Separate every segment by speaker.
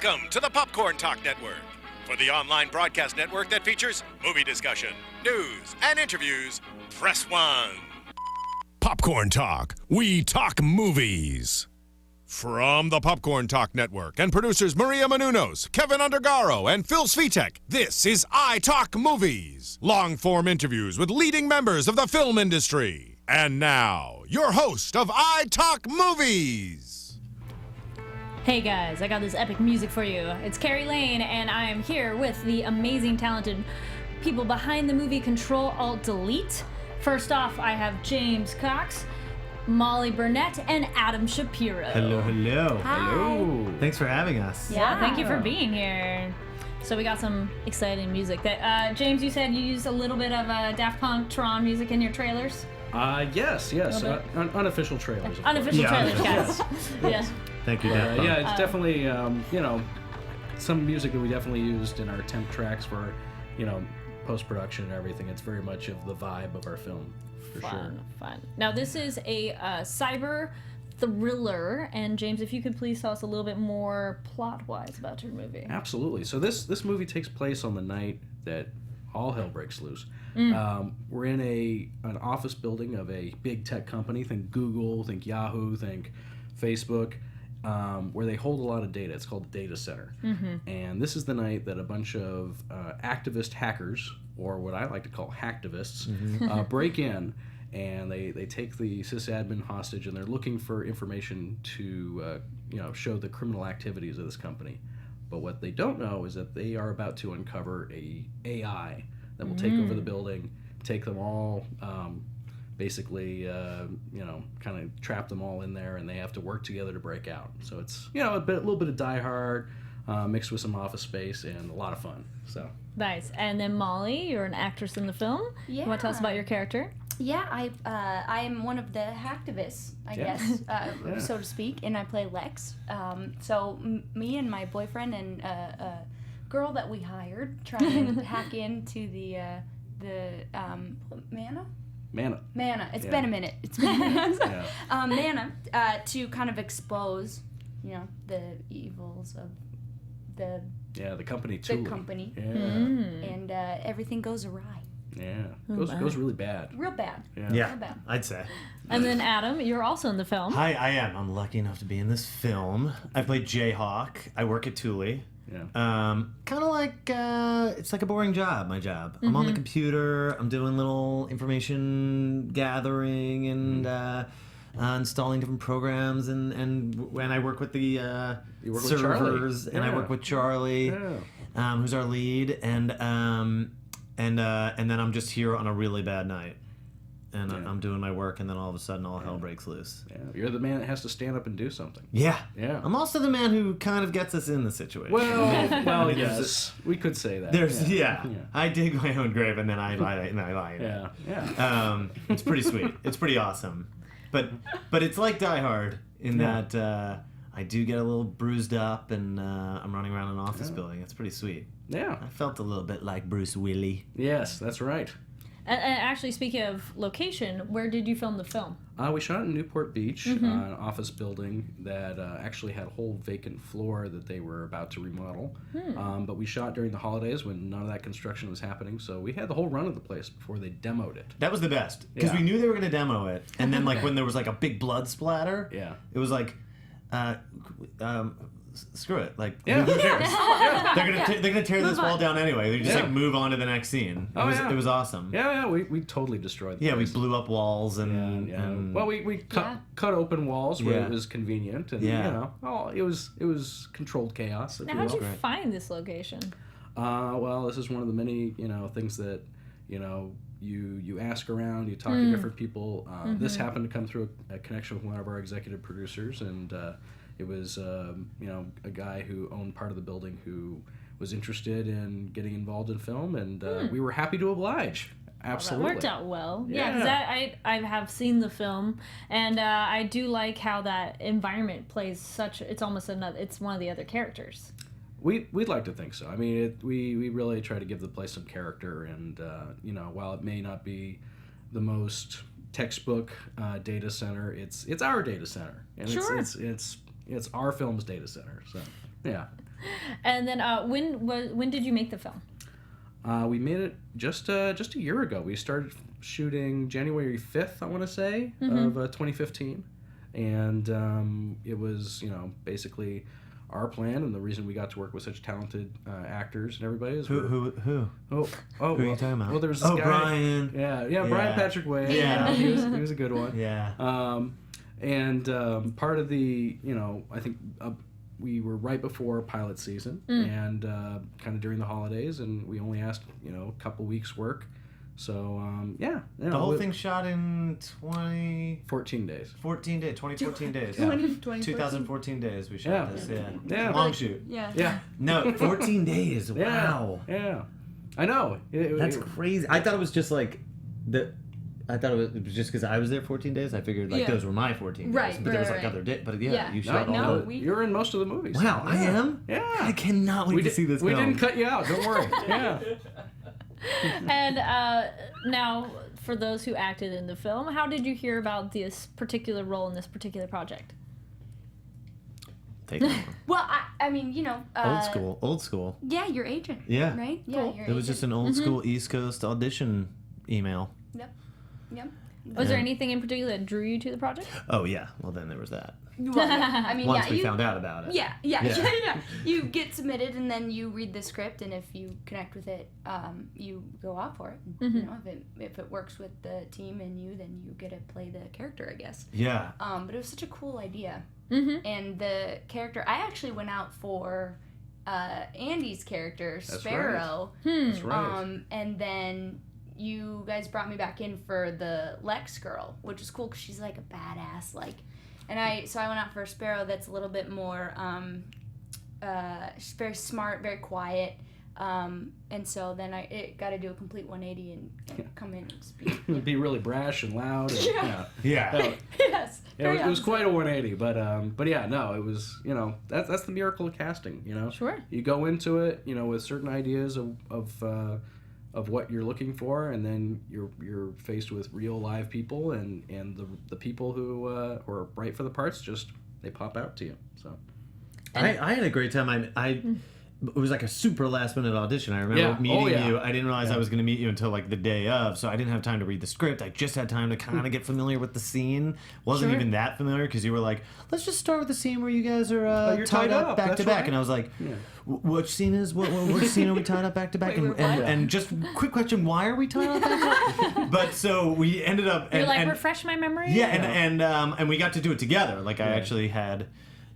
Speaker 1: Welcome to the Popcorn Talk Network, for the online broadcast network that features movie discussion, news, and interviews. Press 1. Popcorn Talk. We talk movies. From the Popcorn Talk Network and producers Maria Menounos, Kevin Undergaro, and Phil Svitek, this is iTalk Movies. Long-form interviews with leading members of the film industry. And now, your host of iTalk Movies.
Speaker 2: Hey guys, I got this epic music for you. It's Carrie Lane, and I am here with the amazing, talented people behind the movie Ctrl Alt Delete. First off, I have James Cox, Molly Burnett, and Adam Shapiro.
Speaker 3: Hello, hello.
Speaker 2: Hi.
Speaker 3: Hello. Thanks for having us.
Speaker 2: Yeah, thank you for being here. So we got some exciting music. That James, you said you used a little bit of Daft Punk Tron music in your trailers?
Speaker 4: Yes. Unofficial trailers.
Speaker 2: Unofficial trailers, guys.
Speaker 4: Yes.
Speaker 3: Thank you, Daft Punk.
Speaker 4: Yeah, it's definitely, some music that we definitely used in our temp tracks for, post-production and everything. It's very much of the vibe of our film, for sure.
Speaker 2: Fun. Now, this is a cyber thriller, and James, if you could please tell us a little bit more plot-wise about your movie.
Speaker 4: Absolutely. So this movie takes place on the night that all hell breaks loose. We're in an office building of a big tech company. Think Google, think Yahoo, think Facebook, where they hold a lot of data. It's called the data center. And this is the night that a bunch of activist hackers, or what I like to call hacktivists, break in, and they take the sysadmin hostage, and they're looking for information to show the criminal activities of this company. But what they don't know is that they are about to uncover a AI that will take over the building, take them all, basically, kind of trap them all in there, and they have to work together to break out. So it's, a little bit of Die Hard mixed with some Office Space and a lot of fun. So
Speaker 2: Nice. And then Molly, you're an actress in the film.
Speaker 5: Yeah.
Speaker 2: You want to tell us about your character?
Speaker 5: Yeah, I am one of the hacktivists, I guess, so to speak, and I play Lex. So me and my boyfriend and a girl that we hired try and hack into the Mana. It's been a minute. Mana to kind of expose, the evils of the
Speaker 4: company too.
Speaker 5: The company.
Speaker 4: Yeah.
Speaker 5: And everything goes awry.
Speaker 4: Yeah. Goes really bad.
Speaker 5: Real bad.
Speaker 3: Yeah,
Speaker 5: Real bad.
Speaker 3: I'd say.
Speaker 2: And then Adam, you're also in the film.
Speaker 3: Hi, I am. I'm lucky enough to be in this film. I play Jayhawk. I work at Thule.
Speaker 4: Yeah.
Speaker 3: Kind of like, it's like a boring job, my job. I'm on the computer, I'm doing little information gathering and installing different programs, and when I work with the servers, and I work with Charlie, who's our lead, and then I'm just here on a really bad night. And I'm doing my work, and then all of a sudden, all hell breaks loose.
Speaker 4: Yeah, you're the man that has to stand up and do something.
Speaker 3: Yeah.
Speaker 4: Yeah.
Speaker 3: I'm also the man who kind of gets us in the situation.
Speaker 4: Well, yes, we could say that. I dig my own grave, and then I lie in it. Yeah.
Speaker 3: It's pretty sweet. It's pretty awesome. But it's like Die Hard in that I do get a little bruised up, and I'm running around an office building. It's pretty sweet.
Speaker 4: Yeah.
Speaker 3: I felt a little bit like Bruce Willis.
Speaker 4: Yes, that's right.
Speaker 2: And actually, speaking of location, where did you film the film?
Speaker 4: We shot in Newport Beach, an office building that actually had a whole vacant floor that they were about to remodel. But we shot during the holidays when none of that construction was happening, so we had the whole run of the place before they demoed it.
Speaker 3: That was the best, because we knew they were going to demo it, and then when there was a big blood splatter, it was like, screw it. Who cares? They're gonna tear this wall down anyway. They just move on to the next scene. It was awesome.
Speaker 4: Yeah, we totally destroyed.
Speaker 3: We blew up walls and
Speaker 4: well, we cut open walls where it was convenient, and it was controlled chaos.
Speaker 2: Now, how'd you find this location?
Speaker 4: Well, this is one of the many things that you ask around, you talk to different people. This happened to come through a connection with one of our executive producers, and it was a guy who owned part of the building who was interested in getting involved in film, and we were happy to oblige. Absolutely.
Speaker 2: Well, that worked out well. Yeah, because I have seen the film, and I do like how that environment plays it's almost it's one of the other characters.
Speaker 4: We'd like to think so. I mean, we really try to give the place some character, and while it may not be the most textbook data center, it's our data center, and
Speaker 2: sure.
Speaker 4: it's our film's data center. So yeah.
Speaker 2: And then when did you make the film?
Speaker 4: We made it just a year ago. We started shooting January 5th, I want to say, of 2015. And it was, basically our plan, and the reason we got to work with such talented actors and everybody is
Speaker 3: Who?
Speaker 4: who
Speaker 3: Who are you talking about?
Speaker 4: Well, there's this guy.
Speaker 3: Brian.
Speaker 4: Yeah, Brian Patrick Way.
Speaker 3: Yeah.
Speaker 4: He was a good one.
Speaker 3: Yeah.
Speaker 4: Part of the, I think we were right before pilot season and kind of during the holidays, and we only asked, a couple weeks work. So,
Speaker 3: the whole thing shot in
Speaker 4: 14 days.
Speaker 3: 14 days. 2014 days. 2014 days we shot this. Yeah. Long shoot.
Speaker 5: Yeah.
Speaker 3: No, 14 days. Wow.
Speaker 4: Yeah. I know.
Speaker 3: That's crazy. I thought it was just like I thought it was just because I was there 14 days. I figured those were my 14 days.
Speaker 5: Right,
Speaker 3: But there was
Speaker 5: right,
Speaker 3: like
Speaker 5: right.
Speaker 3: other days. But
Speaker 5: Yeah.
Speaker 3: you shot all of it.
Speaker 4: You're in most of the movies.
Speaker 3: Wow, I am?
Speaker 4: Yeah.
Speaker 3: I cannot wait to see this
Speaker 4: We
Speaker 3: film.
Speaker 4: didn't cut you out. Don't worry. Yeah.
Speaker 2: And now, for those who acted in the film, how did you hear about this particular role in this particular project?
Speaker 3: Take it over.
Speaker 5: Well, I mean,
Speaker 3: Old school.
Speaker 5: Yeah, your agent.
Speaker 3: Yeah.
Speaker 5: Right?
Speaker 2: Cool.
Speaker 5: Yeah, your
Speaker 3: It was just an old school East Coast audition email.
Speaker 5: Yep.
Speaker 2: Was there anything in particular that drew you to the project?
Speaker 3: Oh, yeah. Well, then there was that.
Speaker 5: Well, yeah. I mean,
Speaker 3: Once we
Speaker 5: you
Speaker 3: found out about it.
Speaker 5: Yeah. You get submitted, and then you read the script, and if you connect with it, you go out for it. If it works with the team and you, then you get to play the character, I guess.
Speaker 3: Yeah.
Speaker 5: But it was such a cool idea. And the character, I actually went out for Andy's character, Sparrow.
Speaker 4: That's right.
Speaker 5: And then you guys brought me back in for the Lex girl, which is cool because she's like a badass, so I went out for a Sparrow that's a little bit more, she's very smart, very quiet, and so then I got to do a complete 180 and come in and speak.
Speaker 4: Be really brash and loud. And,
Speaker 3: Yeah.
Speaker 5: Yes.
Speaker 4: It was quite a 180, but yeah, no, it was, that's the miracle of casting,
Speaker 2: Sure.
Speaker 4: You go into it, with certain ideas of what you're looking for, and then you're faced with real live people, and the people who are right for the parts, just they pop out to you. So
Speaker 3: I had a great time. It was like a super last minute audition. I remember meeting you. I didn't realize I was going to meet you until like the day of, so I didn't have time to read the script. I just had time to kind of get familiar with the scene. Wasn't even that familiar because you were like, let's just start with the scene where you guys are
Speaker 4: you're
Speaker 3: tied up back to back.
Speaker 4: right.
Speaker 3: And I was like, which scene is, which scene are we tied up back to back? And just quick question, why are we tied up back to back? But so we ended up.
Speaker 2: You're like, refresh my memory?
Speaker 3: Yeah, and we got to do it together. Like I actually had...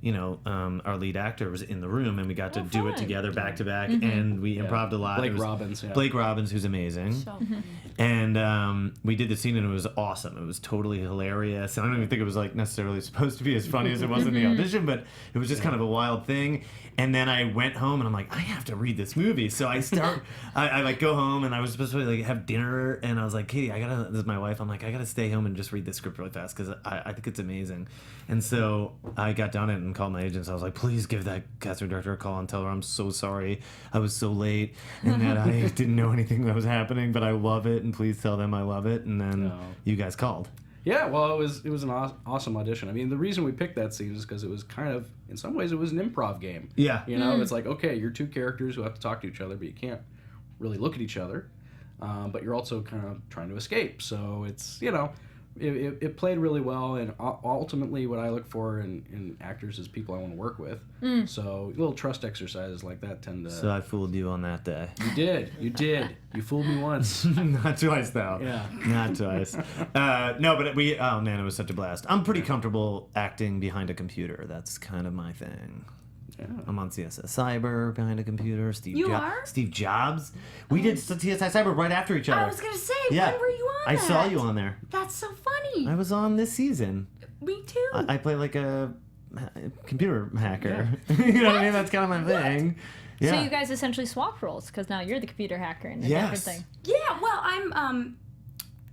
Speaker 3: our lead actor was in the room, and we got to do it together back to back, and we improv'd a lot. Blake Robbins, who's amazing.
Speaker 5: So funny.
Speaker 3: And we did the scene, and it was awesome. It was totally hilarious. I don't even think it was like necessarily supposed to be as funny as it was in the audition, but it was just kind of a wild thing. And then I went home, and I'm like, I have to read this movie. So I start, I like go home, and I was supposed to like have dinner, and I was like, Katie, this is my wife. I'm like, I gotta stay home and just read this script really fast because I think it's amazing. And so I got done it and called my agents. I was like, please give that casting director a call and tell her I'm so sorry I was so late and that I didn't know anything that was happening, but I love it, and please tell them I love it. And then you guys called.
Speaker 4: Yeah, well, it was an awesome audition. I mean, the reason we picked that scene is because it was kind of, in some ways, it was an improv game.
Speaker 3: Yeah.
Speaker 4: It's like, okay, you're two characters who have to talk to each other, but you can't really look at each other. But you're also kind of trying to escape. So it's, it played really well, and ultimately what I look for in actors is people I want to work with. So little trust exercises like that tend to...
Speaker 3: So I fooled you on that day.
Speaker 4: You did. You fooled me once.
Speaker 3: Not twice, though.
Speaker 4: Yeah.
Speaker 3: Not twice. No, but oh man, it was such a blast. I'm pretty comfortable acting behind a computer. That's kind of my thing. Yeah. I'm on CSI Cyber behind a computer. Steve Jobs. We did CSI Cyber right after each other.
Speaker 5: I was going to say, when were you on
Speaker 3: I
Speaker 5: that?
Speaker 3: saw you on there.
Speaker 5: That's so funny.
Speaker 3: I was on this season.
Speaker 5: Me too.
Speaker 3: I play like a computer hacker. You know what I mean? That's kind of my thing. Yeah.
Speaker 2: So you guys essentially swapped roles because now you're the computer hacker and a different thing.
Speaker 5: Yeah, well, I'm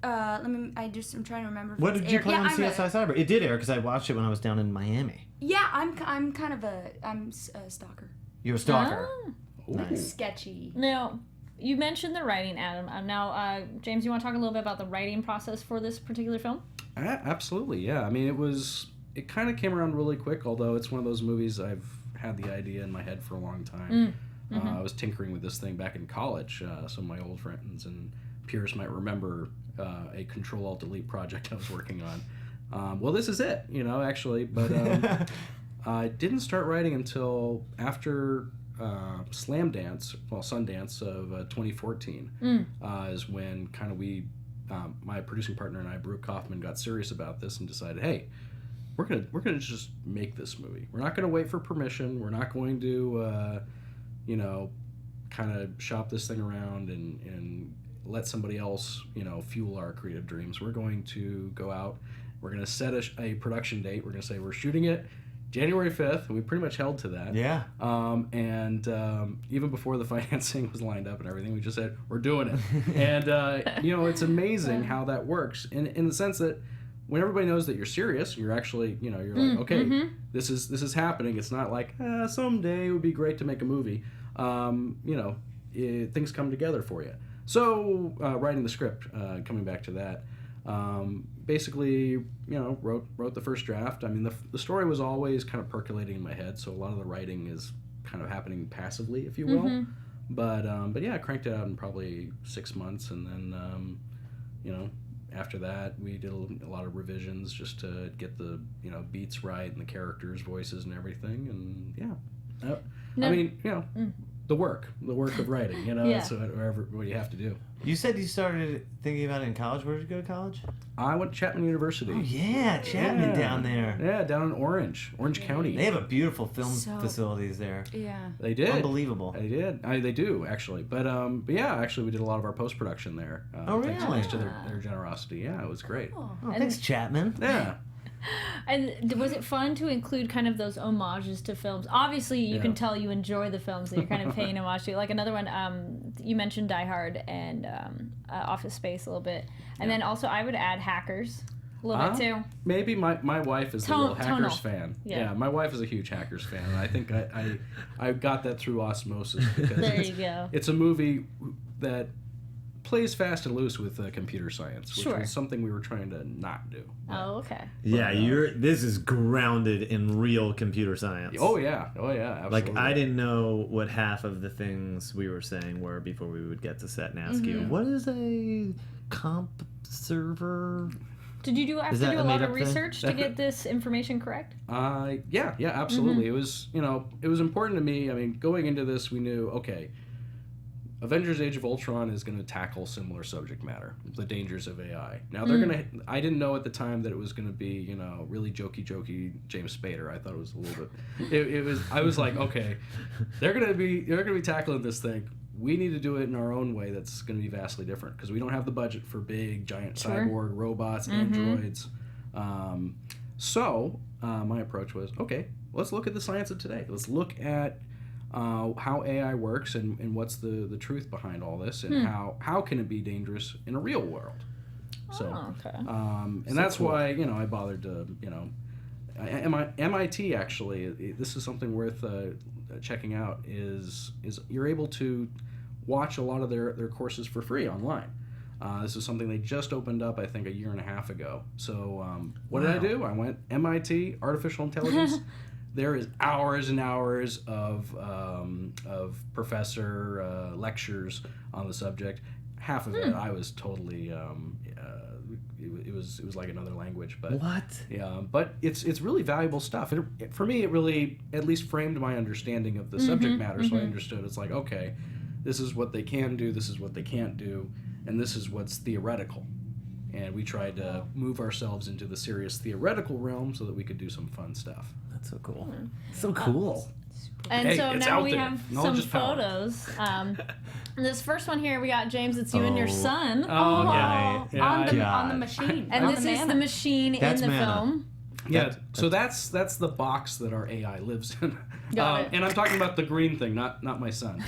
Speaker 5: I'm trying to remember.
Speaker 3: What did you play on CSI Cyber? It did air because I watched it when I was down in Miami.
Speaker 5: Yeah, I'm kind of a stalker.
Speaker 3: You're a stalker.
Speaker 2: Oh.
Speaker 3: Nice.
Speaker 5: Sketchy.
Speaker 2: Now, you mentioned the writing, Adam. Now, James, you want to talk a little bit about the writing process for this particular film?
Speaker 4: Absolutely, yeah. I mean, it kind of came around really quick, although it's one of those movies I've had the idea in my head for a long time. I was tinkering with this thing back in college. Some of my old friends and peers might remember a Ctrl Alt Delete project I was working on. Well, this is it, actually. But I didn't start writing until after Sundance of 2014 is when kind of my producing partner and I, Baruch Kaufman, got serious about this and decided, hey, we're gonna just make this movie. We're not gonna wait for permission. We're not going to kind of shop this thing around and let somebody else fuel our creative dreams. We're going to go out. We're going to set a production date. We're going to say we're shooting it January 5th, and we pretty much held to that.
Speaker 3: Yeah.
Speaker 4: Even before the financing was lined up and everything, we just said, we're doing it. And, it's amazing how that works in the sense that when everybody knows that you're serious, you're actually, you're like, okay, this is happening. It's not like, someday it would be great to make a movie. Things come together for you. So, writing the script, coming back to that, basically, wrote the first draft. I mean, the story was always kind of percolating in my head, so a lot of the writing is kind of happening passively, if you will. But yeah, I cranked it out in probably 6 months, and then, after that, we did a lot of revisions just to get the, beats right and the characters' voices and everything, and yeah. I mean, the work of writing, it's what you have to do.
Speaker 3: You said you started thinking about it in college. Where did you go to college?
Speaker 4: I went to Chapman University.
Speaker 3: Oh, yeah, Chapman down there.
Speaker 4: Yeah, down in Orange County.
Speaker 3: They have a beautiful film facilities there.
Speaker 5: Yeah.
Speaker 4: They did.
Speaker 3: Unbelievable.
Speaker 4: They did. They do, actually. But yeah, actually, we did a lot of our post-production there.
Speaker 3: Oh, really?
Speaker 4: Thanks to their generosity. Yeah, it was great.
Speaker 3: Oh, thanks, Chapman.
Speaker 4: Yeah.
Speaker 2: And was it fun to include kind of those homages to films? Obviously, you can tell you enjoy the films that you're kind of paying homage to. Like another one, you mentioned Die Hard and Office Space a little bit. And then also I would add Hackers a little bit too.
Speaker 4: Maybe my wife is a little Hackers fan.
Speaker 2: Yeah,
Speaker 4: my wife is a huge Hackers fan. And I think I got that through osmosis. Because
Speaker 2: there you go.
Speaker 4: It's a movie that plays fast and loose with computer science, which was something we were trying to not do.
Speaker 2: Oh, okay.
Speaker 3: Yeah, this is grounded in real computer science.
Speaker 4: Oh yeah, absolutely.
Speaker 3: Like, I didn't know what half of the things we were saying were before we would get to set and ask you, what is a comp server?
Speaker 2: Did you have to do a lot of research to get this information correct?
Speaker 4: Yeah, absolutely. It was, it was important to me. I mean, going into this, we knew, okay, Avengers Age of Ultron is going to tackle similar subject matter, the dangers of AI. Now, they're going to... I didn't know at the time that it was going to be, really jokey James Spader. I thought it was a little bit... It was... I was like, okay, they're going to be tackling this thing. We need to do it in our own way that's going to be vastly different, because we don't have the budget for big, giant cyborg robots, androids. So, my approach was, okay, let's look at the science of today. Let's look at... how AI works and what's the truth behind all this, and how can it be dangerous in a real world. So, and that's why I bothered to MIT actually. This is something worth checking out. Is you're able to watch a lot of their courses for free online. This is something they just opened up, I think, a year and a half ago. So what did I do? I went MIT Artificial Intelligence. There is hours and hours of professor lectures on the subject. Half of it I was totally it was like another language. But
Speaker 3: what?
Speaker 4: Yeah, but it's really valuable stuff. For me, it really at least framed my understanding of the subject matter. So I understood. It's like, okay, this is what they can do. This is what they can't do, and this is what's theoretical. And we tried to move ourselves into the serious theoretical realm so that we could do some fun stuff.
Speaker 3: That's so cool. So cool.
Speaker 2: And so now we have some photos. This first one here, we got James. It's you and your son.
Speaker 5: On the machine.
Speaker 2: And this is the machine in the film.
Speaker 4: Yeah, so that's the box that our AI lives in.
Speaker 2: Got it.
Speaker 4: And I'm talking about the green thing, not my son.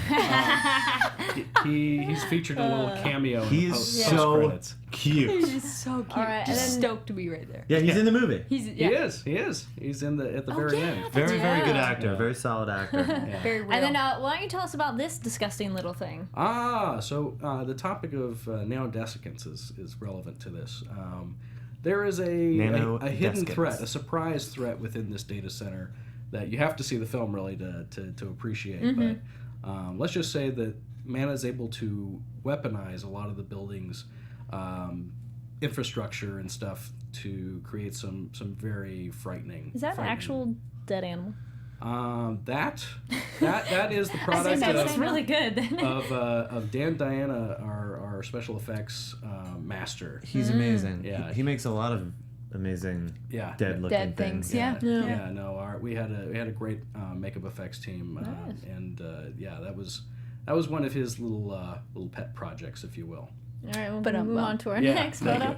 Speaker 4: He's featured a little cameo in the post-credits.
Speaker 3: Cute.
Speaker 5: He's so cute.
Speaker 2: All right,
Speaker 5: Just stoked to be right there.
Speaker 3: Yeah, he's in the movie.
Speaker 4: He is. He's in at the very end.
Speaker 3: Very good actor. Very solid actor.
Speaker 5: Very real.
Speaker 2: And then why don't you tell us about this disgusting little thing?
Speaker 4: So the topic of nanodesicants is relevant to this. There is a hidden threat, a surprise threat within this data center that you have to see the film really to appreciate. But let's just say that Mana is able to weaponize a lot of the buildings, infrastructure and stuff to create some very frightening.
Speaker 2: Is that an actual dead animal?
Speaker 4: That is the product
Speaker 2: That's really good.
Speaker 4: of Dan Diana, our special effects master.
Speaker 3: He's amazing.
Speaker 4: Yeah.
Speaker 3: He makes a lot of amazing dead-looking
Speaker 5: Dead things. Yeah.
Speaker 4: No, we had a great makeup effects team, and that was one of his little pet projects, if you will.
Speaker 2: All right, we'll move on to our next photo.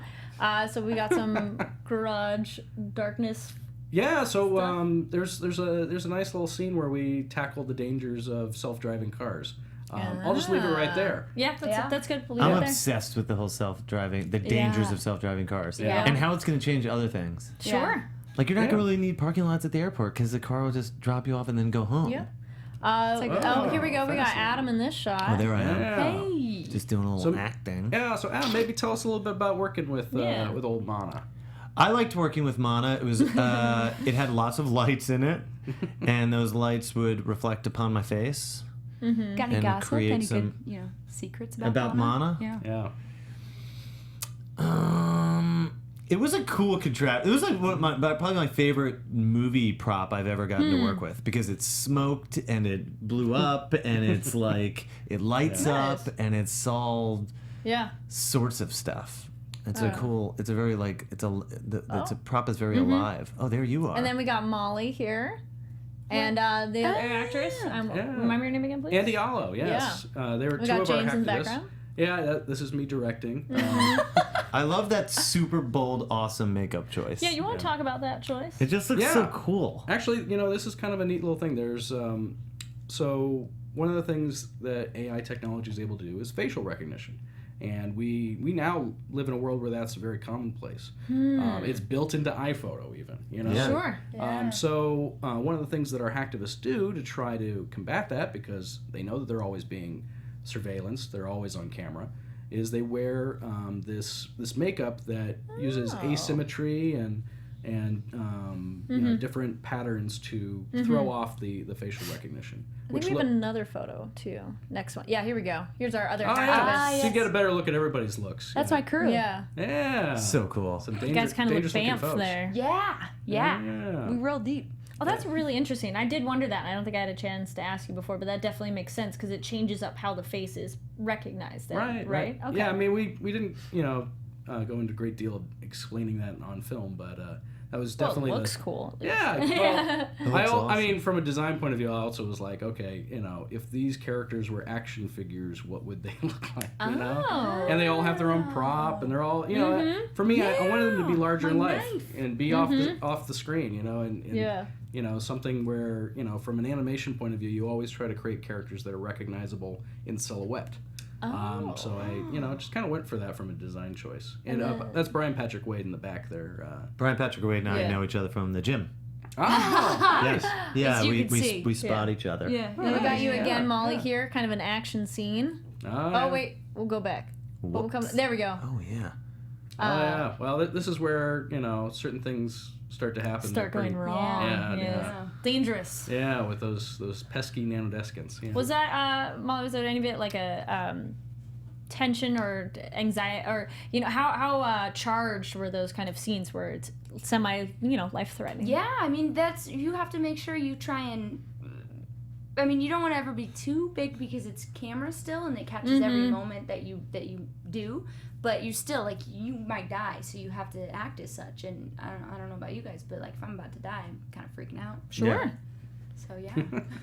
Speaker 2: So we got some garage darkness.
Speaker 4: Yeah, so there's a nice little scene where we tackle the dangers of self-driving cars. I'll just leave it right there.
Speaker 2: Yeah, that's good. We'll
Speaker 3: I'm obsessed with the whole the dangers of self-driving cars, and how it's going to change other things.
Speaker 2: Sure.
Speaker 3: Like you're not going to really need parking lots at the airport because the car will just drop you off and then go home.
Speaker 2: Yep. Here we go. We got Adam in this shot.
Speaker 3: Oh, there I am.
Speaker 5: Hey.
Speaker 3: Just doing a little acting.
Speaker 4: Yeah, so Adam, maybe tell us a little bit about working with old Mana.
Speaker 3: I liked working with Mana. It was it had lots of lights in it, and those lights would reflect upon my face.
Speaker 5: Mm-hmm. Got any
Speaker 3: and
Speaker 5: gossip?
Speaker 3: create
Speaker 5: Any
Speaker 3: some
Speaker 5: good, secrets about
Speaker 3: Mana?
Speaker 5: Yeah.
Speaker 3: It was a cool contrast. It was like probably my favorite movie prop I've ever gotten to work with because it smoked and it blew up and it's like it lights up and it's all sorts of stuff. It's a cool. It's a very like it's a prop is very alive. Oh, there you are.
Speaker 2: And then we got Molly here. And the other actress, remember your name again, please?
Speaker 4: Andy Allo, yes.
Speaker 2: Yeah.
Speaker 4: They were
Speaker 2: We
Speaker 4: two
Speaker 2: got
Speaker 4: of
Speaker 2: James
Speaker 4: our
Speaker 2: in the
Speaker 4: activists.
Speaker 2: background.
Speaker 4: Yeah, this is me directing.
Speaker 3: I love that super bold, awesome makeup choice.
Speaker 2: Yeah, you want to talk about that choice?
Speaker 3: It just looks so cool.
Speaker 4: Actually, this is kind of a neat little thing. There's so one of the things that AI technology is able to do is facial recognition. And we now live in a world where that's very commonplace. It's built into iPhoto even,
Speaker 3: Yeah.
Speaker 2: Sure.
Speaker 4: So one of the things that our hacktivists do to try to combat that, because they know that they're always being surveillance, they're always on camera, is they wear this makeup that uses asymmetry and different patterns to throw off the facial recognition.
Speaker 2: I think we have another photo too. Next one. Yeah, here we go. Here's our other activist.
Speaker 5: yes.
Speaker 4: So you get a better look at everybody's looks.
Speaker 5: That's my crew.
Speaker 2: Yeah.
Speaker 4: Yeah.
Speaker 3: So cool.
Speaker 4: Some
Speaker 2: You guys kind of look
Speaker 4: dangerous-looking
Speaker 2: Banff
Speaker 4: folks.
Speaker 2: there.
Speaker 5: Yeah. We real deep.
Speaker 2: Oh, that's really interesting. I did wonder that. I don't think I had a chance to ask you before, but that definitely makes sense because it changes up how the face is recognized. Then, right? Okay.
Speaker 4: Yeah, I mean, we didn't, go into a great deal of explaining that on film, but that was definitely
Speaker 2: it looks cool.
Speaker 4: Yeah. Well, I
Speaker 3: awesome.
Speaker 4: mean, from a design point of view, I also was like, okay, if these characters were action figures, what would they look like?
Speaker 2: Oh.
Speaker 4: And they all have their own prop, and they're all, for me, I wanted them to be larger in life and be off the screen, and something where, from an animation point of view, you always try to create characters that are recognizable in silhouette. So I, just kind of went for that from a design choice. And that's Brian Patrick Wade in the back there.
Speaker 3: Brian Patrick Wade and I know each other from the gym.
Speaker 4: Oh,
Speaker 3: Yes. Yeah,
Speaker 5: As you can see.
Speaker 3: we spot each other.
Speaker 2: Yeah. Then we got you again, Molly, here. Kind of an action scene.
Speaker 4: Oh,
Speaker 2: Wait. We'll go back. We'll come, there we go.
Speaker 3: Oh yeah.
Speaker 4: yeah. Well, this is where, certain things start to happen.
Speaker 2: Start going wrong.
Speaker 4: Yeah.
Speaker 2: Dangerous.
Speaker 4: Yeah, with those pesky nanodescants. Yeah.
Speaker 2: Was that, Molly, was there any bit like a tension or anxiety or, how charged were those kind of scenes where it's semi, life-threatening?
Speaker 5: Yeah, I mean, you have to make sure you try and, I mean, you don't want to ever be too big because it's camera still and it captures every moment that you do, but you still, like, you might die, so you have to act as such. And I don't know about you guys, but, like, if I'm about to die, I'm kind of freaking out.
Speaker 2: Sure.
Speaker 3: Yeah.
Speaker 5: So, yeah.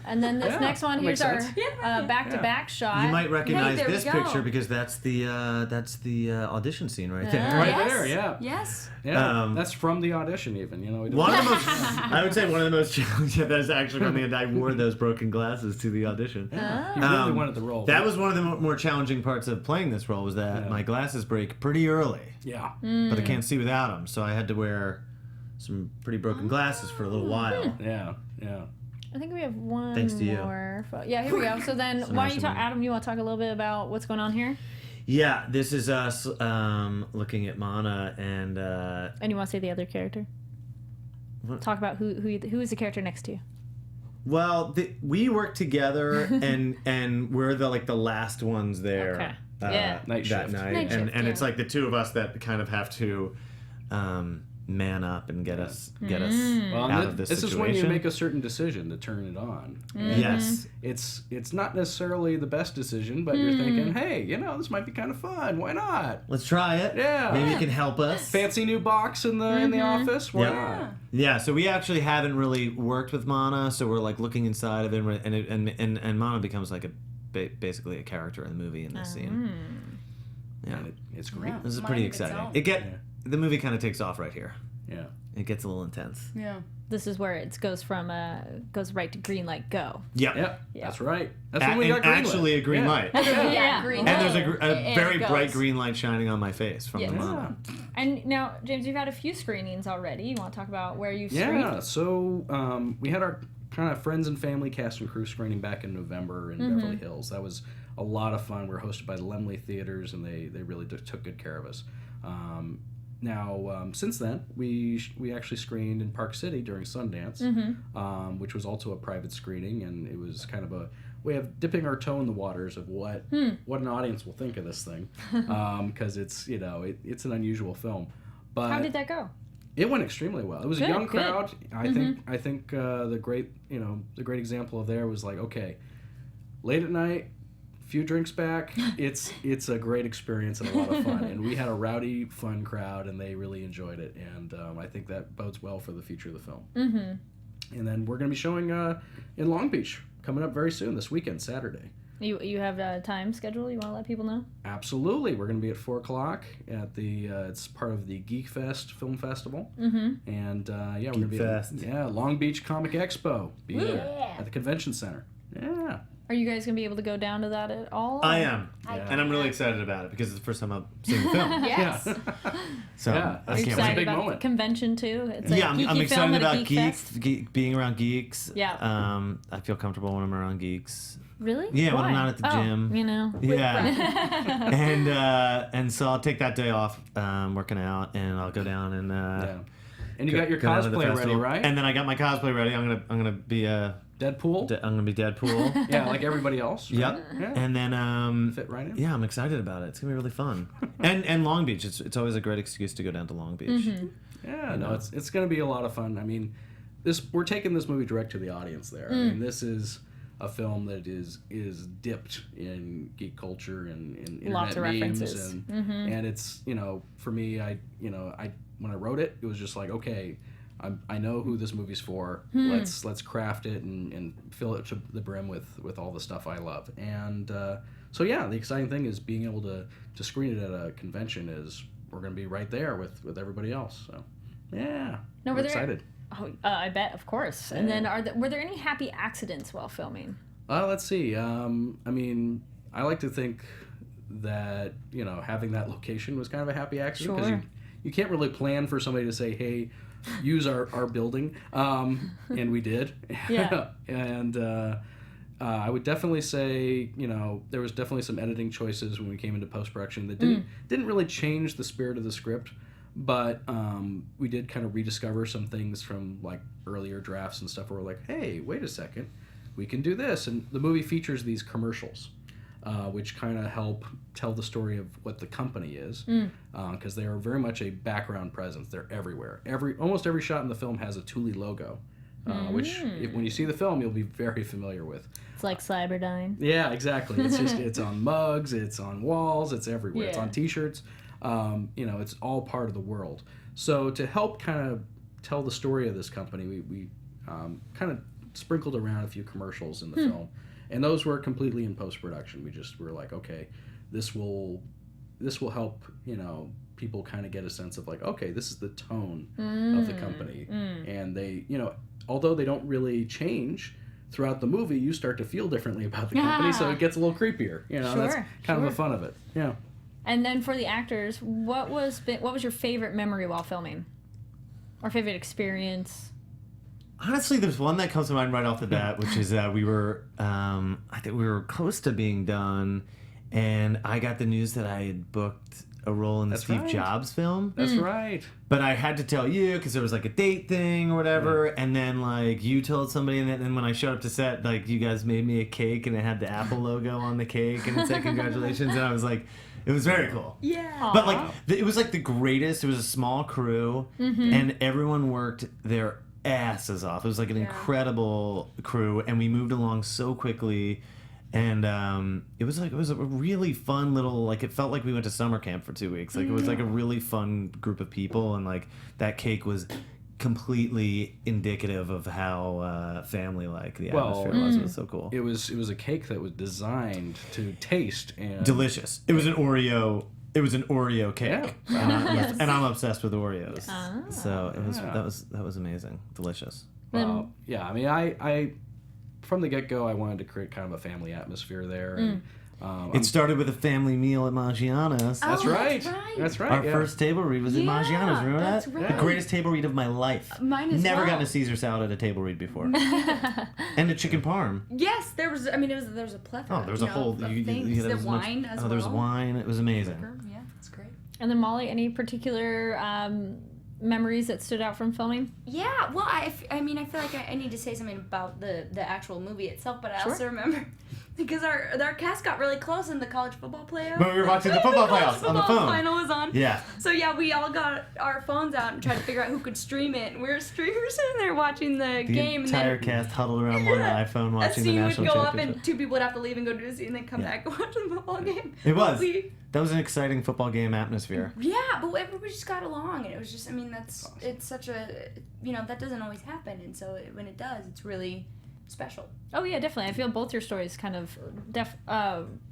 Speaker 2: And then this next one, here's our back-to-back shot.
Speaker 3: You might recognize
Speaker 5: there we
Speaker 3: this
Speaker 5: go.
Speaker 3: picture because that's the audition scene right there.
Speaker 4: Right
Speaker 5: Yes.
Speaker 4: there, yeah.
Speaker 5: Yes.
Speaker 4: Yeah, that's from the audition even, we
Speaker 3: One of the most, I would say one of the most challenging. That is actually from the. I wore those broken glasses to the audition.
Speaker 4: You really wanted the role.
Speaker 3: That was one of the more challenging parts of playing this role was that my glasses break pretty early,
Speaker 4: Yeah.
Speaker 3: but I can't see without them, so I had to wear some pretty broken glasses for a little while.
Speaker 4: Yeah.
Speaker 2: I think we have one
Speaker 3: Thanks to you.
Speaker 2: more. Yeah, here we go. So then, why don't you talk,
Speaker 3: one.
Speaker 2: Adam? You want to talk a little bit about what's going on here?
Speaker 3: Yeah, this is us looking at Mana and
Speaker 2: And you want to say the other character?
Speaker 3: What?
Speaker 2: Talk about who is the character next to you?
Speaker 3: Well, we work together, and we're the last ones there.
Speaker 2: Okay.
Speaker 3: Night
Speaker 4: Night shift.
Speaker 3: and it's like the two of us that kind of have to man up and get us out of this
Speaker 4: This
Speaker 3: situation.
Speaker 4: is when you make a certain decision to turn it on.
Speaker 3: Yes.
Speaker 4: It's not necessarily the best decision, but you're thinking, hey, this might be kind of fun. Why not?
Speaker 3: Let's try it.
Speaker 4: Yeah.
Speaker 3: Maybe it can help us.
Speaker 4: Fancy new box in the office. Why not?
Speaker 3: Yeah, so we actually haven't really worked with Mana, so we're looking inside of it, and Mana becomes basically a character in the movie in this scene. Yeah,
Speaker 4: It's great.
Speaker 3: this is
Speaker 5: Mind
Speaker 3: pretty
Speaker 5: of its
Speaker 3: exciting.
Speaker 5: own.
Speaker 3: The movie kind of takes off right here.
Speaker 4: Yeah.
Speaker 3: It gets a little intense.
Speaker 5: Yeah.
Speaker 2: This is where it goes from goes right to green light go.
Speaker 3: Yeah.
Speaker 4: That's right. That's when we got green
Speaker 3: actually
Speaker 4: lit.
Speaker 3: a green light.
Speaker 2: Yeah.
Speaker 5: Green
Speaker 3: And there's
Speaker 5: light.
Speaker 3: a
Speaker 5: And
Speaker 3: very
Speaker 5: it
Speaker 3: bright
Speaker 5: goes.
Speaker 3: green light shining on my face from the
Speaker 5: Yes.
Speaker 3: Mana.
Speaker 2: And now, James, you've had a few screenings already. You want to talk about where you've
Speaker 4: Yeah.
Speaker 2: screened?
Speaker 4: So we had our kind of friends and family cast and crew screening back in November in Beverly Hills. That was a lot of fun. We were hosted by the Lemley Theaters, and they really took good care of us. Since then, we actually screened in Park City during Sundance, which was also a private screening, and it was kind of a way of dipping our toe in the waters of what an audience will think of this thing, because it's it's an unusual film. But
Speaker 2: How did that go?
Speaker 4: it went extremely well. It was a
Speaker 2: Good,
Speaker 4: young
Speaker 2: good.
Speaker 4: crowd. I think the great example of there was okay, late at night, few drinks back, it's a great experience and a lot of fun. And we had a rowdy, fun crowd, and they really enjoyed it. And I think that bodes well for the future of the film. And then we're going to be showing in Long Beach coming up very soon, this weekend, Saturday.
Speaker 2: You have a time schedule you want to let people know?
Speaker 4: Absolutely. We're going to be at 4:00 at the, it's part of the Geek Fest Film Festival. And we're going to be
Speaker 3: Fest.
Speaker 4: at Long Beach Comic Expo. Be there at the convention center. Yeah.
Speaker 2: Are you guys going to be able to go down to that at all?
Speaker 3: I am.
Speaker 5: Yeah.
Speaker 3: And I'm really excited about it because it's the first time I've seen the film.
Speaker 5: Yes.
Speaker 3: So
Speaker 4: Yeah.
Speaker 3: I
Speaker 2: Are you
Speaker 3: can't
Speaker 2: excited
Speaker 3: wait.
Speaker 4: big
Speaker 2: about
Speaker 4: moment.
Speaker 2: the convention too? It's like
Speaker 3: I'm
Speaker 2: geeky film
Speaker 3: excited
Speaker 2: at a
Speaker 3: about
Speaker 2: geek fest.
Speaker 3: being around geeks.
Speaker 2: Yeah.
Speaker 3: I feel comfortable when I'm around geeks.
Speaker 2: Really?
Speaker 3: Yeah, when I'm
Speaker 2: Why?
Speaker 3: not at the gym. Yeah. and so I'll take that day off working out, and I'll go down and
Speaker 4: And you got your
Speaker 3: go down to the
Speaker 4: cosplay ready,
Speaker 3: festival.
Speaker 4: right?
Speaker 3: And then I got my cosplay ready. I'm gonna be
Speaker 4: Deadpool?
Speaker 3: I'm gonna be Deadpool.
Speaker 4: Yeah, like everybody else. Right?
Speaker 3: Yep.
Speaker 4: Yeah.
Speaker 3: And then
Speaker 4: Fit right in.
Speaker 3: yeah, I'm excited about it. It's gonna be really fun. and Long Beach. It's always a great excuse to go down to Long Beach.
Speaker 4: Yeah, no, it's going to be a lot of fun. I mean, we're taking this movie direct to the audience there. I mean, this is a film that is dipped in geek culture and in
Speaker 2: Lots of
Speaker 4: internet memes,
Speaker 2: references.
Speaker 4: and it's for me, I when I wrote it, it was just like, okay, I know who this movie's for. Let's craft it and fill it to the brim with all the stuff I love. And so yeah, the exciting thing is being able to screen it at a convention. Is we're going to be right there with everybody else. So yeah,
Speaker 2: No,
Speaker 4: I'm
Speaker 2: were there-
Speaker 4: excited.
Speaker 2: Oh, I bet, of course. And then were there any happy accidents while filming?
Speaker 4: Let's see. I mean, I like to think that having that location was kind of a happy accident because
Speaker 2: Sure.
Speaker 4: you can't really plan for somebody to say, hey, use our building, and we did.
Speaker 2: Yeah.
Speaker 4: And I would definitely say there was definitely some editing choices when we came into post-production that didn't really change the spirit of the script, but we did kind of rediscover some things from like earlier drafts and stuff where we're like, hey, wait a second, we can do this. And the movie features these commercials, which kind of help tell the story of what the company is, because they are very much a background presence. They're everywhere. Almost every shot in the film has a Thule logo, which when you see the film, you'll be very familiar with.
Speaker 2: It's like Cyberdyne.
Speaker 4: Yeah, exactly. It's on mugs, it's on walls, it's everywhere. It's
Speaker 2: Yeah.
Speaker 4: on T-shirts. It's all part of the world. So to help kind of tell the story of this company, we kind of sprinkled around a few commercials in the film, and those were completely in post-production. We were like, okay, this will help people kind of get a sense of like, okay, this is the tone of the company, and they although they don't really change throughout the movie, you start to feel differently about the company, so it gets a little creepier. That's kind of the fun of it. Yeah.
Speaker 2: And then for the actors, what was your favorite memory while filming? Or favorite experience?
Speaker 3: Honestly, there's one that comes to mind right off the bat, which is we were, I think we were close to being done, and I got the news that I had booked a role in the Steve Jobs film.
Speaker 4: That's right.
Speaker 3: But I had to tell you because there was like a date thing or whatever, and then like you told somebody, and then when I showed up to set, like you guys made me a cake and it had the Apple logo on the cake and it said congratulations, and I was like, it was very cool.
Speaker 5: Yeah.
Speaker 3: But like it was like the greatest. It was a small crew, and everyone worked their asses off. It was like an incredible crew, and we moved along so quickly. And it was a really fun little, like, it felt like we went to summer camp for 2 weeks. Like, it was like a really fun group of people, and like that cake was completely indicative of how family-like the atmosphere was. It was so cool.
Speaker 4: It was a cake that was designed to taste and
Speaker 3: Delicious. It was an Oreo. It was an Oreo cake, and I'm obsessed with Oreos. So it was that was amazing, delicious.
Speaker 4: Yeah, I mean, I from the get-go, I wanted to create kind of a family atmosphere there. And,
Speaker 3: it started with a family meal at Maggiano's.
Speaker 4: That's right. That's right.
Speaker 3: Our first table read was at Maggiano's. Remember
Speaker 5: that's
Speaker 3: that?
Speaker 5: right.
Speaker 3: The greatest table read of my life.
Speaker 5: Mine as
Speaker 3: Never
Speaker 5: well.
Speaker 3: gotten a Caesar salad at a table read before. And a chicken parm.
Speaker 5: Yes, there was. I mean, there was a plethora.
Speaker 3: Oh, there was a whole.
Speaker 5: Of things.
Speaker 3: There
Speaker 5: The
Speaker 3: was
Speaker 5: wine as well.
Speaker 3: there was wine. It was amazing.
Speaker 5: Yeah, that's great.
Speaker 2: And then Molly, any particular memories that stood out from filming?
Speaker 5: Yeah, well, I mean, I feel like I need to say something about the actual movie itself, but I also remember because our cast got really close in the college football playoff.
Speaker 3: When we were watching the football playoffs on the phone.
Speaker 5: Final was on.
Speaker 3: Yeah.
Speaker 5: So yeah, we all got our phones out and tried to figure out who could stream it. And we were sitting there watching the game.
Speaker 3: The entire
Speaker 5: and then
Speaker 3: cast huddled around one iPhone watching the
Speaker 5: a scene would
Speaker 3: national
Speaker 5: go up
Speaker 3: championship.
Speaker 5: and two people would have to leave and go do a scene and then come back and watch the football game.
Speaker 3: It was.
Speaker 5: We-
Speaker 3: That was an exciting football game atmosphere.
Speaker 5: Yeah, but everybody just got along, and it was just, I mean, it's such a, that doesn't always happen, and so when it does, it's really special.
Speaker 2: Oh yeah, definitely. I feel both your stories kind of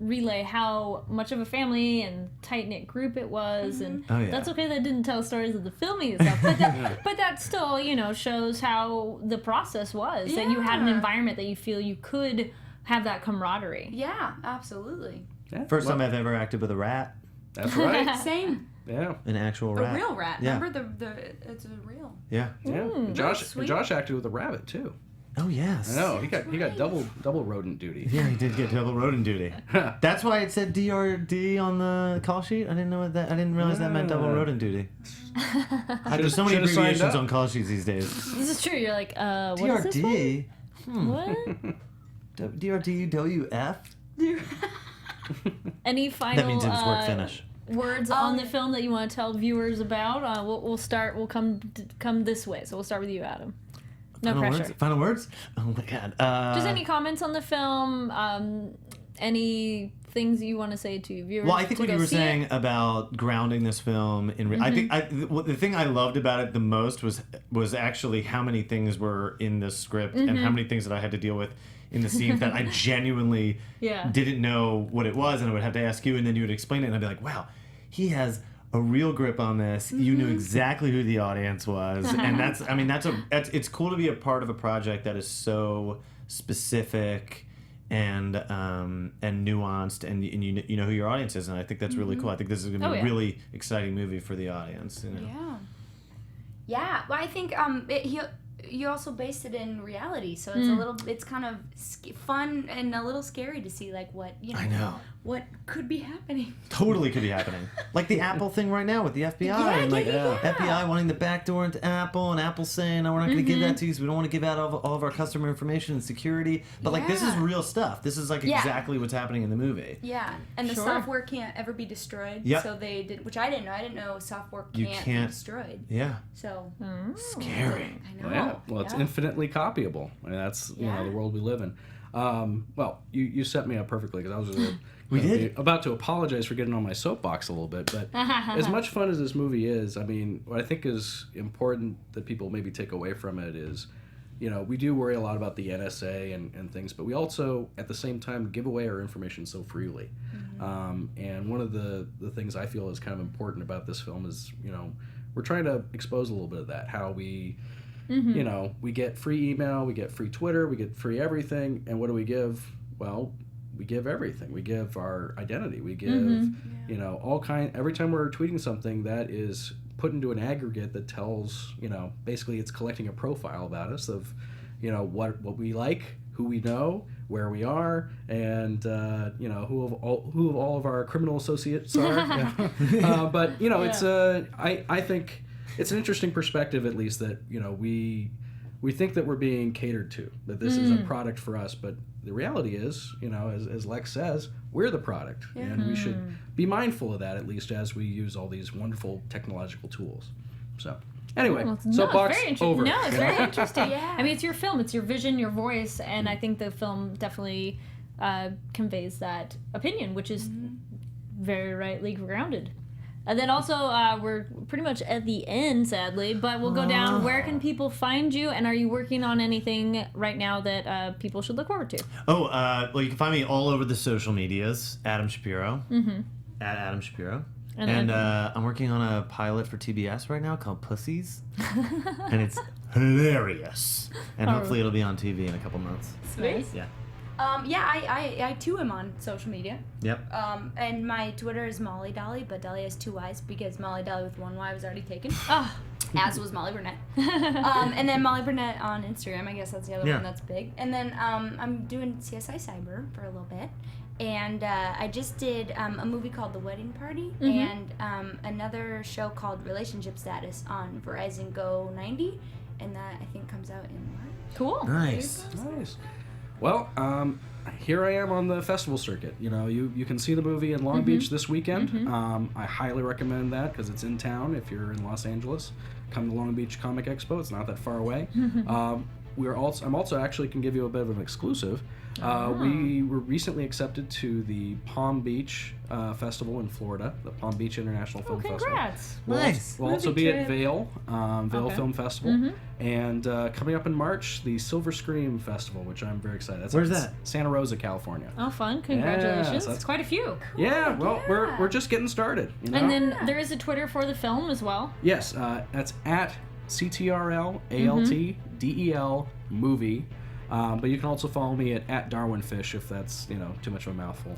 Speaker 2: relay how much of a family and tight-knit group it was, and
Speaker 3: Oh, yeah.
Speaker 2: that's okay that didn't tell stories of the filming and stuff, but that still, shows how the process was, that you had an
Speaker 5: Yeah.
Speaker 2: environment that you feel you could have that camaraderie.
Speaker 5: Yeah, absolutely.
Speaker 4: Yeah,
Speaker 3: First time I've ever acted with a rat.
Speaker 4: That's right.
Speaker 5: Same.
Speaker 4: Yeah.
Speaker 3: An actual
Speaker 5: A
Speaker 3: rat.
Speaker 5: real rat.
Speaker 3: Yeah.
Speaker 5: Remember it's a real.
Speaker 3: Yeah.
Speaker 4: Yeah. And Josh
Speaker 5: sweet.
Speaker 4: Josh acted with a rabbit too.
Speaker 3: Oh, yes.
Speaker 4: I know. He got double rodent duty.
Speaker 3: Yeah, he did get double rodent duty. That's why it said DRD on the call sheet. I didn't realize that meant double rodent duty. There's so many
Speaker 4: Should've signed
Speaker 3: abbreviations
Speaker 4: up.
Speaker 3: on call sheets these days.
Speaker 2: This is true. You're like, what is this one?
Speaker 3: DRD.
Speaker 2: What?
Speaker 3: DRDWF.
Speaker 2: Any final
Speaker 3: That means it was work finish.
Speaker 2: words on the film that you want to tell viewers about? We'll come this way. So we'll start with you, Adam. No pressure.
Speaker 3: Final words? Oh my god.
Speaker 2: Just any comments on the film? Any things you want to say to viewers?
Speaker 3: Well, I think
Speaker 2: to
Speaker 3: what
Speaker 2: go
Speaker 3: you were
Speaker 2: see
Speaker 3: saying
Speaker 2: it?
Speaker 3: about grounding this film in, I think the thing I loved about it the most was actually how many things were in the script and how many things that I had to deal with in the scene that I genuinely didn't know what it was, and I would have to ask you, and then you would explain it, and I'd be like, wow, he has a real grip on this. You knew exactly who the audience was, and it's cool to be a part of a project that is so specific and nuanced, and you know who your audience is, and I think that's really cool. I think this is going to be a really exciting movie for the audience.
Speaker 5: Yeah. Well, I think you also based it in reality, so it's it's kind of fun and a little scary to see like what
Speaker 3: I know
Speaker 5: what could be happening.
Speaker 3: Totally could be happening. Like the Apple thing right now with the FBI. FBI wanting the back door into Apple, and Apple saying, no, we're not going to give that to you because we don't want to give out all of our customer information and security. But like this is real stuff. This is like exactly what's happening in the movie.
Speaker 5: Yeah, and the software can't ever be destroyed.
Speaker 3: Yep.
Speaker 5: So they did, which I didn't know. I didn't know software can't be destroyed.
Speaker 3: Yeah.
Speaker 5: So
Speaker 3: Scary.
Speaker 5: I know.
Speaker 4: Yeah. Well, it's infinitely copyable. I mean, that's the world we live in. Well, you set me up perfectly because I was about to apologize for getting on my soapbox a little bit. But as much fun as this movie is, I mean, what I think is important that people maybe take away from it is, we do worry a lot about the NSA and things, but we also, at the same time, give away our information so freely. And one of the things I feel is kind of important about this film is, we're trying to expose a little bit of that, how we... we get free email, we get free Twitter, we get free everything, and what do we give? Well, we give everything. We give our identity. We give, every time we're tweeting something that is put into an aggregate that tells, basically it's collecting a profile about us of, what we like, who we know, where we are, and who of all of our criminal associates are. Yeah. But it's I think it's an interesting perspective, at least, that we think that we're being catered to, that this is a product for us, but the reality is, as Lex says, we're the product, and we should be mindful of that, at least as we use all these wonderful technological tools. So. Anyway, soapbox over.
Speaker 2: No, it's very interesting.
Speaker 5: Yeah.
Speaker 2: I mean, it's your film, it's your vision, your voice, and I think the film definitely conveys that opinion, which is very rightly grounded. And then also, we're pretty much at the end, sadly, but we'll go down. Where can people find you, and are you working on anything right now that people should look forward to?
Speaker 3: Well, you can find me all over the social medias, Adam Shapiro, at Adam Shapiro. And I'm working on a pilot for TBS right now called Pussies, and it's hilarious. And hopefully it'll be on TV in a couple months.
Speaker 2: Sweet.
Speaker 3: Yeah.
Speaker 5: I too am on social media.
Speaker 3: Yep.
Speaker 5: And my Twitter is Molly Dolly, but Dolly has 2 Y's because Molly Dolly with 1 Y was already taken.
Speaker 2: Oh.
Speaker 5: As was Molly Burnett. And then Molly Burnett on Instagram. I guess that's the other one that's big. And then I'm doing CSI Cyber for a little bit. And I just did a movie called The Wedding Party and another show called Relationship Status on Verizon Go 90. And that, I think, comes out in March.
Speaker 2: Cool.
Speaker 3: Nice.
Speaker 4: Well, here I am on the festival circuit. You can see the movie in Long Beach this weekend. I highly recommend that because it's in town. If you're in Los Angeles, come to Long Beach Comic Expo. It's not that far away. I'm also actually can give you a bit of an exclusive. We were recently accepted to the Palm Beach Festival in Florida, the Palm Beach International Film Festival.
Speaker 2: Congrats.
Speaker 4: We'll also be at Vail, Film Festival. And coming up in March, the Silver Scream Festival, which I'm very excited.
Speaker 3: Where's that?
Speaker 4: Santa Rosa, California.
Speaker 2: Oh, fun. Congratulations.
Speaker 4: That's
Speaker 2: quite a few.
Speaker 4: Yeah, well, we're just getting started.
Speaker 2: And then there is a Twitter for the film as well.
Speaker 4: Yes, that's at CTRLALTDEL movie. But you can also follow me at DarwinFish if that's, too much of a mouthful.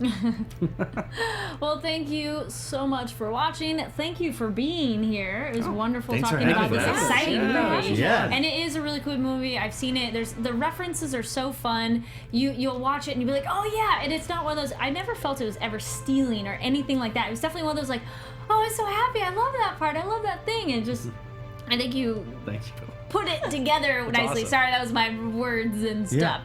Speaker 2: Well, thank you so much for watching. Thank you for being here. It was wonderful
Speaker 3: thanks
Speaker 2: talking
Speaker 3: for
Speaker 2: about
Speaker 3: having
Speaker 2: this
Speaker 3: us.
Speaker 2: exciting movie.
Speaker 3: Yeah.
Speaker 2: And it is a really cool movie. I've seen it. The references are so fun. You'll watch it and you'll be like, oh yeah, and it's not one of those, I never felt it was ever stealing or anything like that. It was definitely one of those like, oh, I'm so happy. I love that part. I love that thing. And just, I think you put it together nicely.
Speaker 4: Awesome.
Speaker 2: Sorry, that was my words and stuff.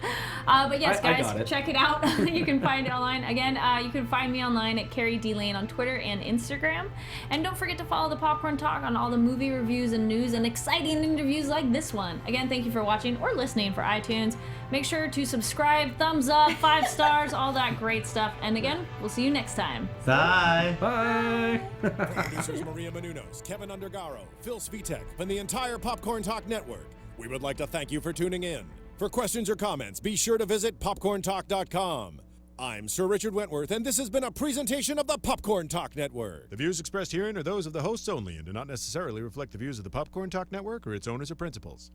Speaker 2: But yes, guys, check it out. You can find it online. Again, you can find me online at Carrie D. Lane on Twitter and Instagram. And don't forget to follow the Popcorn Talk on all the movie reviews and news and exciting interviews like this one. Again, thank you for watching or listening for iTunes. Make sure to subscribe, thumbs up, 5 stars, all that great stuff. And again, we'll see you next time.
Speaker 3: Bye.
Speaker 4: Bye.
Speaker 1: Producers Maria Menounos, Kevin Undergaro, Phil Svitek, and the entire Popcorn Talk Network. We would like to thank you for tuning in. For questions or comments, be sure to visit popcorntalk.com. I'm Sir Richard Wentworth, and this has been a presentation of the Popcorn Talk Network. The views expressed herein are those of the hosts only and do not necessarily reflect the views of the Popcorn Talk Network or its owners or principals.